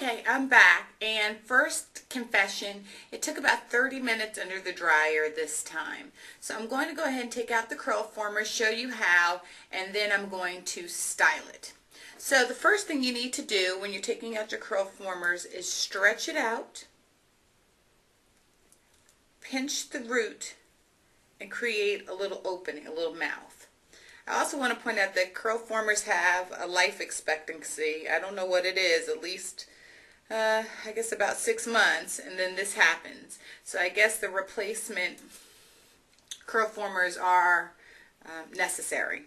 Okay, I'm back, and first confession, it took about 30 minutes under the dryer this time. So I'm going to go ahead and take out the curl former, show you how, and then I'm going to style it. So the first thing you need to do when you're taking out your curl formers is stretch it out, pinch the root, and create a little opening, a little mouth. I also want to point out that curl formers have a life expectancy. I don't know what it is, at least I guess about 6 months, and then this happens. So I guess the replacement curl formers are necessary.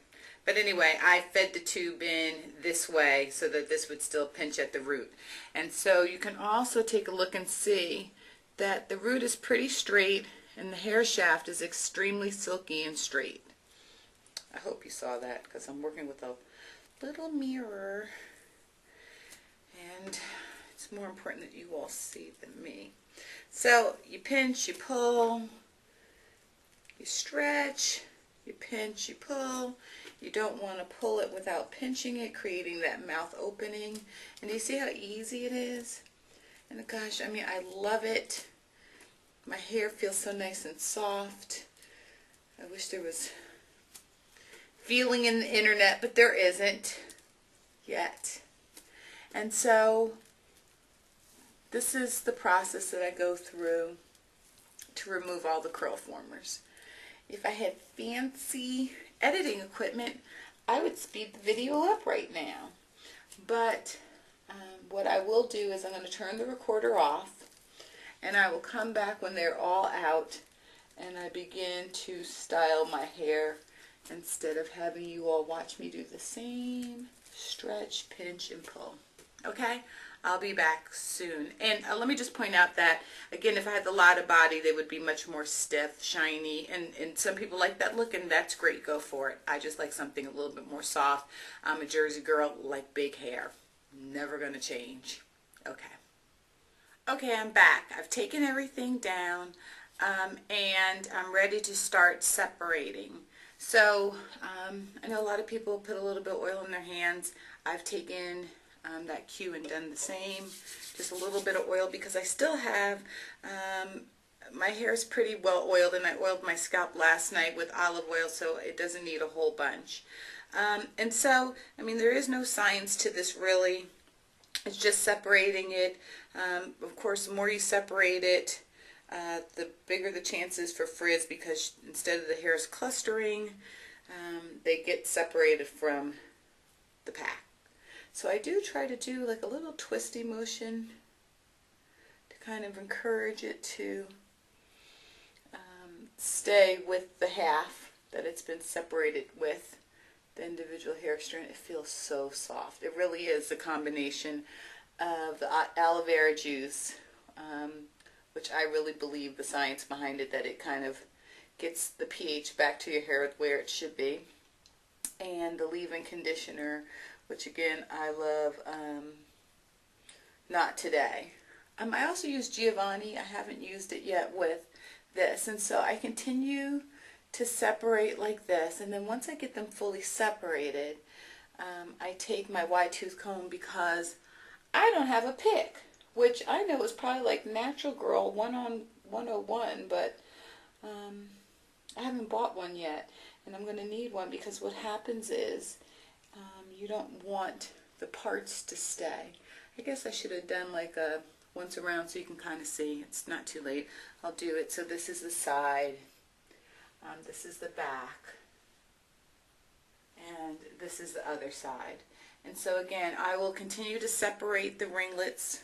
But anyway, I fed the tube in this way so that this would still pinch at the root. And so you can also take a look and see that the root is pretty straight and the hair shaft is extremely silky and straight. I hope you saw that because I'm working with a little mirror, and it's more important that you all see than me. So you pinch, you pull, you stretch, you pinch, you pull. You don't want to pull it without pinching it, creating that mouth opening. And do you see how easy it is? And gosh, I mean, I love it. My hair feels so nice and soft. I wish there was feeling in the internet, but there isn't yet. And so this is the process that I go through to remove all the curl formers. If I had fancy editing equipment, I would speed the video up right now. But what I will do is I'm going to turn the recorder off, and I will come back when they're all out, and I begin to style my hair instead of having you all watch me do the same stretch, pinch, and pull. Okay? I'll be back soon. And let me just point out that, again, if I had the lotta body, they would be much more stiff, shiny, and some people like that look, and that's great. Go for it. I just like something a little bit more soft. I'm a Jersey girl, like big hair. Never going to change. Okay. Okay, I'm back. I've taken everything down, and I'm ready to start separating. So I know a lot of people put a little bit of oil in their hands. I've taken that cue and done the same. Just a little bit of oil because I still have, my hair is pretty well oiled, and I oiled my scalp last night with olive oil, so it doesn't need a whole bunch. And so, I mean, there is no science to this really. It's just separating it. Of course, the more you separate it, the bigger the chances for frizz, because instead of the hairs clustering, they get separated from the pack. So I do try to do like a little twisty motion to kind of encourage it to stay with the half that it's been separated with, the individual hair strand. It feels so soft. It really is a combination of the aloe vera juice, which I really believe the science behind it, that it kind of gets the pH back to your hair where it should be, and the leave-in conditioner, which again I love. Not today. I also use Giovanni. I haven't used it yet with this, and so I continue to separate like this, and then once I get them fully separated, I take my wide tooth comb, because I don't have a pick, which I know is probably like Natural Girl 101, but I haven't bought one yet, and I'm going to need one, because what happens is you don't want the parts to stay. I guess I should have done like a once around so you can kind of see. It's not too late. I'll do it. So this is the side, this is the back, and this is the other side. And so again, I will continue to separate the ringlets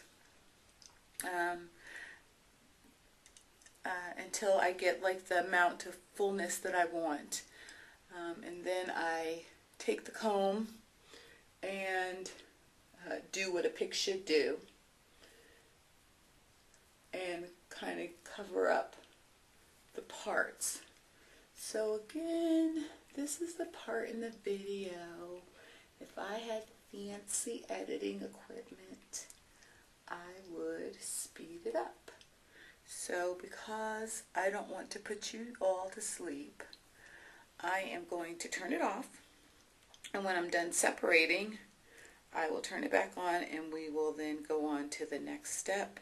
until I get like the amount of fullness that I want. And then I take the comb and do what a pick should do, and kind of cover up the parts. So again, this is the part in the video. If I had fancy editing equipment, I would speed it up. So because I don't want to put you all to sleep, I am going to turn it off, and when I'm done separating, I will turn it back on and we will then go on to the next step.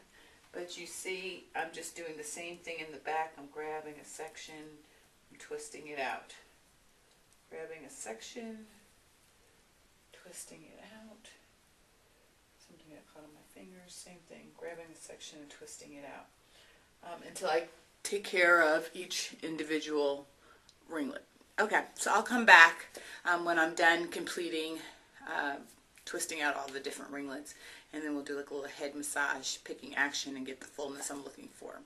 But you see, I'm just doing the same thing in the back. I'm grabbing a section, I'm twisting it out. Grabbing a section, twisting it out. Something got caught on my fingers, same thing. Grabbing a section and twisting it out. Until I take care of each individual ringlet. Okay, so I'll come back when I'm done completing twisting out all the different ringlets, and then we'll do like a little head massage, picking action, and get the fullness I'm looking for.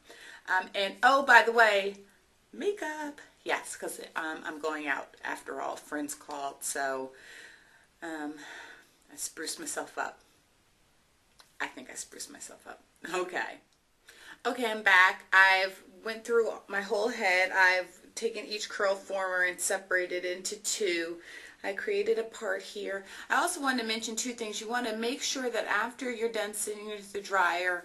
And oh, by the way, makeup. Yes, because I'm going out after all. Friends called, so I spruced myself up. I think I spruced myself up. Okay. Okay, I'm back. I've went through my whole head. I've taken each Curlformer and separated it into two. I created a part here. I also wanted to mention two things. You want to make sure that after you're done sitting it to the dryer,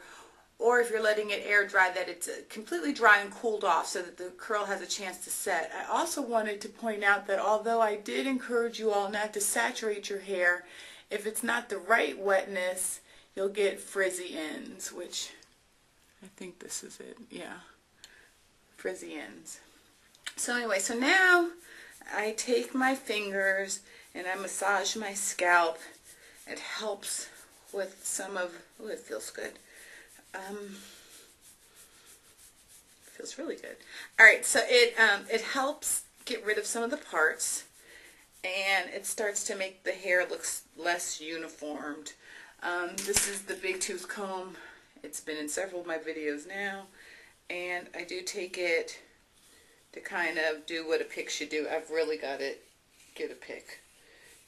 or if you're letting it air dry, that it's completely dry and cooled off so that the curl has a chance to set. I also wanted to point out that although I did encourage you all not to saturate your hair, if it's not the right wetness, you'll get frizzy ends, which I think this is it. Yeah, frizzy ends. So anyway, so now I take my fingers and I massage my scalp. It helps with some of, oh, it feels good. Feels really good. All right, so it helps get rid of some of the parts, and it starts to make the hair look less uniformed. This is the big tooth comb. It's been in several of my videos now, and I do take it to kind of do what a pick should do. I've really got to get a pick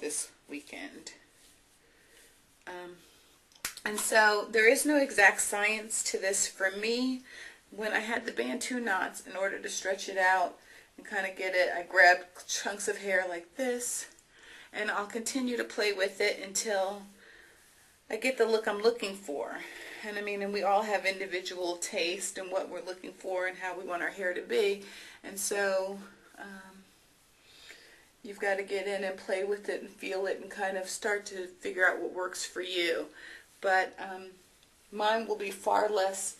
this weekend. And so there is no exact science to this for me. When I had the Bantu knots, in order to stretch it out and kind of get it, I grabbed chunks of hair like this, and I'll continue to play with it until I get the look I'm looking for. And I mean, and we all have individual taste and what we're looking for and how we want our hair to be. And so you've got to get in and play with it and feel it and kind of start to figure out what works for you. But mine will be far less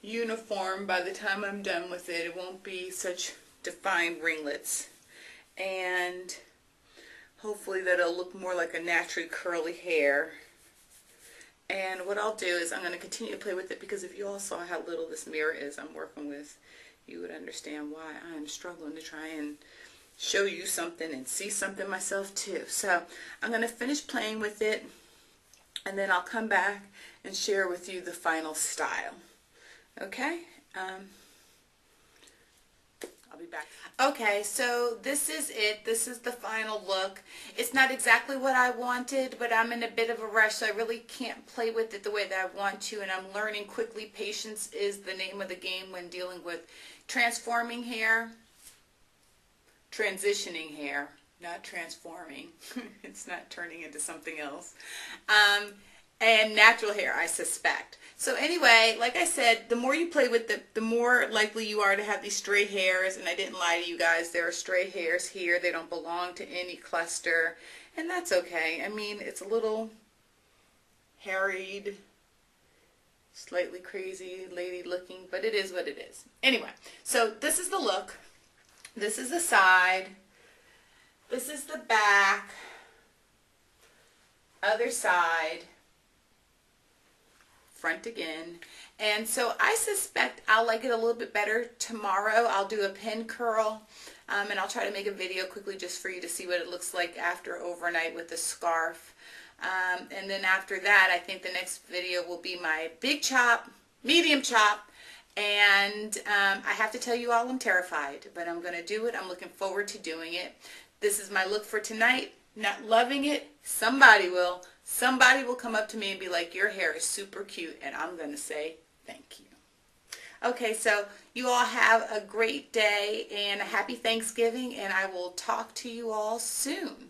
uniform by the time I'm done with it. It won't be such defined ringlets. And hopefully that'll look more like a naturally curly hair. And what I'll do is I'm going to continue to play with it, because if you all saw how little this mirror is I'm working with, you would understand why I'm struggling to try and show you something and see something myself too. So I'm going to finish playing with it, and then I'll come back and share with you the final style. Okay? I'll be back. Okay, so this is it. This is the final look. It's not exactly what I wanted, but I'm in a bit of a rush, so I really can't play with it the way that I want to, and I'm learning quickly. Patience is the name of the game when dealing with transforming hair, transitioning hair, not transforming. It's not turning into something else. And natural hair, I suspect. So anyway, like I said, the more you play with it, the more likely you are to have these stray hairs. And I didn't lie to you guys. There are stray hairs here. They don't belong to any cluster. And that's okay. I mean, it's a little harried, slightly crazy lady looking, but it is what it is. Anyway, so this is the look. This is the side. This is the back. Other side. Front again. And so I suspect I'll like it a little bit better tomorrow. I'll do a pin curl, and I'll try to make a video quickly just for you to see what it looks like after overnight with the scarf. And then after that, I think the next video will be my big chop, medium chop, and I have to tell you all I'm terrified, but I'm going to do it. I'm looking forward to doing it. This is my look for tonight. Not loving it, somebody will. Somebody will come up to me and be like, your hair is super cute, and I'm going to say thank you. Okay, so you all have a great day and a happy Thanksgiving, and I will talk to you all soon.